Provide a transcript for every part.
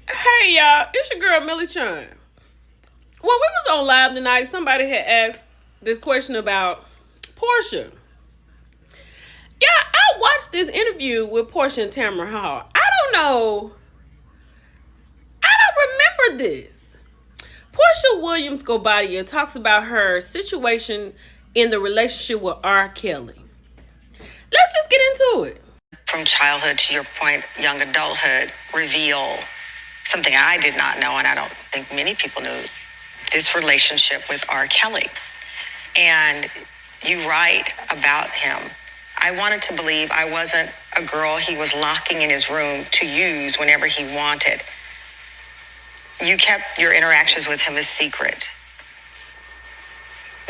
Hey y'all, it's your girl Millie Chun. When we was on live tonight, somebody had asked this question about Porsha. Yeah, I watched this interview with Porsha and Tamara Hall. I don't know. I don't remember this. Porsha Williams Gobadia talks about her situation in the relationship with R. Kelly. Let's just get into it. From childhood to your point, young adulthood, reveal something I did not know, and I don't think many people knew, this relationship with R. Kelly. And you write about him. I wanted to believe I wasn't a girl he was locking in his room to use whenever he wanted. You kept your interactions with him a secret.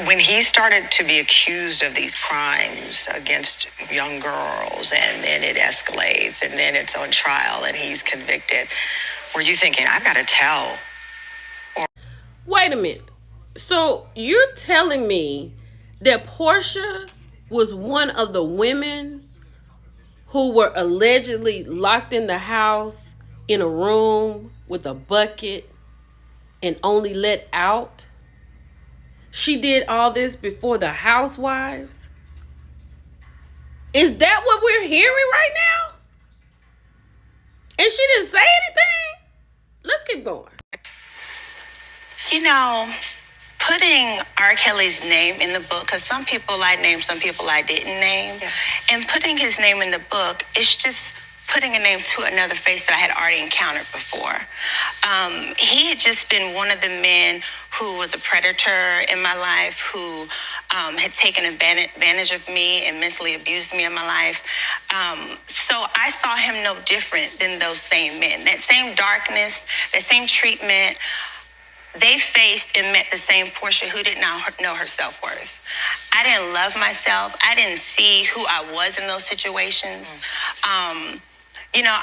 When he started to be accused of these crimes against young girls, and then it escalates, and then it's on trial, and he's convicted, were you thinking, I've got to tell? Wait a minute. So you're telling me that Porsha was one of the women who were allegedly locked in the house in a room with a bucket and only let out? She did all this before the housewives? Is that what we're hearing right now? And she didn't say anything? Let's keep going. You know, putting R. Kelly's name in the book, because some people I named, some people I didn't name, and putting his name in the book, it's just putting a name to another face that I had already encountered before. He had just been one of the men who was a predator in my life, who had taken advantage of me and mentally abused me in my life. So I saw him no different than those same men. That same darkness, that same treatment, they faced and met the same Porsha who did not know her self-worth. I didn't love myself. I didn't see who I was in those situations.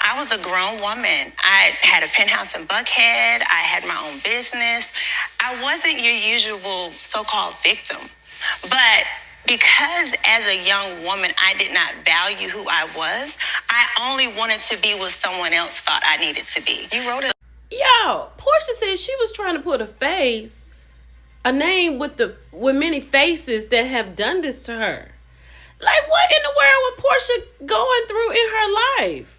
I was a grown woman. I had a penthouse in Buckhead. I had my own business. I wasn't your usual so-called victim. But because as a young woman, I did not value who I was, I only wanted to be what someone else thought I needed to be. You wrote it. Yo, Porsha said she was trying to put a name with many faces that have done this to her. Like, what in the world was Porsha going through in her life?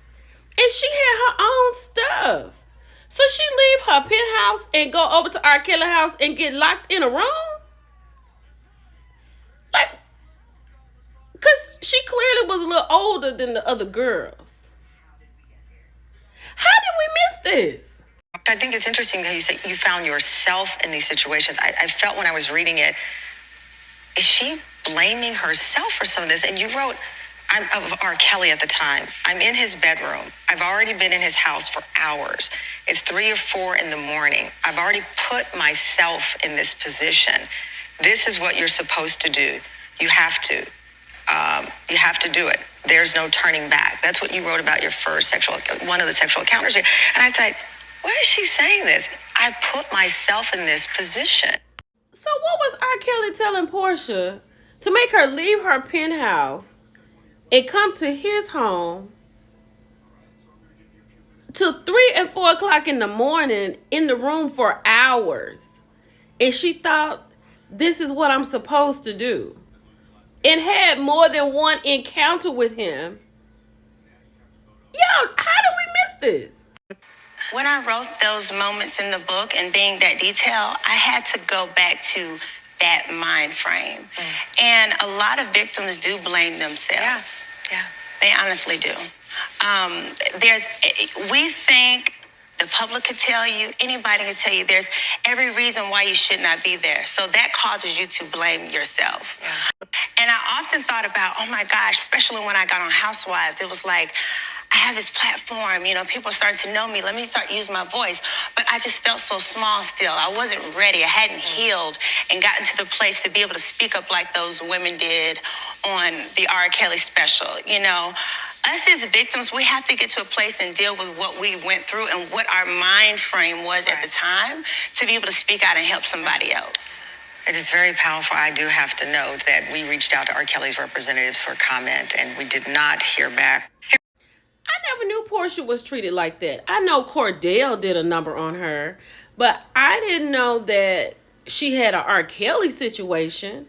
And she had her own stuff. So she leave her penthouse and go over to R. Kelly house and get locked in a room? Like, because she clearly was a little older than the other girls. How did we miss this? I think it's interesting how you say you found yourself in these situations. I felt when I was reading it, is she blaming herself for some of this? And you wrote, I'm of R. Kelly at the time. I'm in his bedroom. I've already been in his house for hours. It's 3 or 4 in the morning. I've already put myself in this position. This is what you're supposed to do. You have to. You have to do it. There's no turning back. That's what you wrote about your first one of the sexual encounters. And I thought, why is she saying this? I put myself in this position. So what was R. Kelly telling Porsha to make her leave her penthouse and come to his home till 3 and 4 o'clock in the morning in the room for hours? And she thought, this is what I'm supposed to do. And had more than one encounter with him. Yo, how do we miss this? When I wrote those moments in the book and being that detailed, I had to go back to that mind frame. And a lot of victims do blame themselves. Yeah. They honestly do. We think the public could tell you, anybody could tell you, there's every reason why you should not be there. So that causes you to blame yourself. Yeah. And I often thought about, oh my gosh, especially when I got on Housewives, it was like, I have this platform, people are starting to know me. Let me start using my voice. But I just felt so small still. I wasn't ready. I hadn't healed and gotten to the place to be able to speak up like those women did on the R. Kelly special. Us as victims, we have to get to a place and deal with what we went through and what our mind frame was at the time to be able to speak out and help somebody else. It is very powerful. I do have to note that we reached out to R. Kelly's representatives for comment, and we did not hear back. I never knew Porsha was treated like that. I know Cordell did a number on her, but I didn't know that she had an R. Kelly situation.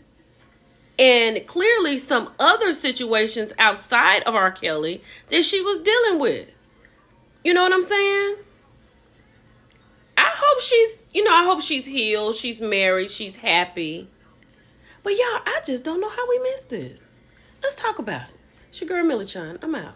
And clearly some other situations outside of R. Kelly that she was dealing with. You know what I'm saying? I hope she's healed, she's married, she's happy. But y'all, I just don't know how we missed this. Let's talk about it. It's your girl Millie Chan. I'm out.